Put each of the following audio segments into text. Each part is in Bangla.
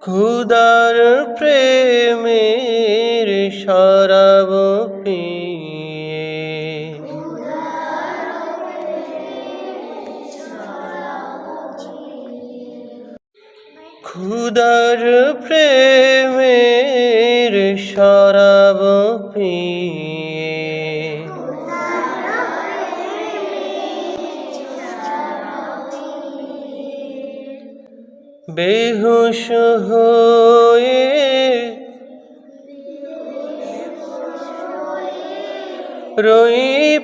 খুদার প্রেমের শরাব পিয়ে খুদার প্রেমের শরাব পিয়ে বেহুশ হয়ে রই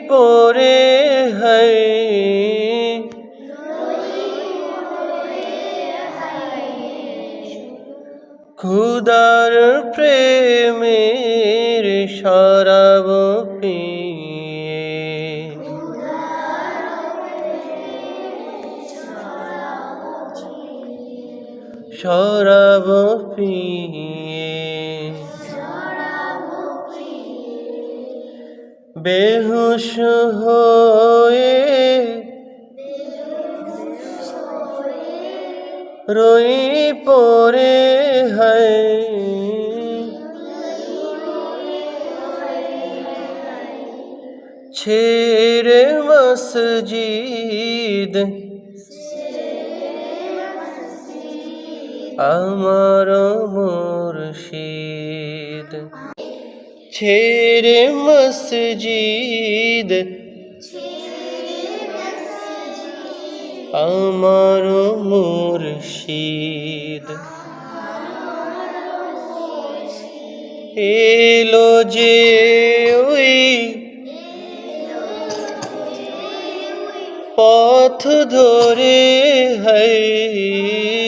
পড়ে হায় খুদার প্রেমের শরাব পিয়ে শরাব পিয়ে বেহুশ হয়ে রই পড়ে হায় ছেড়ে মসজিদ আমার মুর্শিদ ছেড়ে মসজিদ আমার মুর্শিদ এলো যে ওই পথ ধরে হায়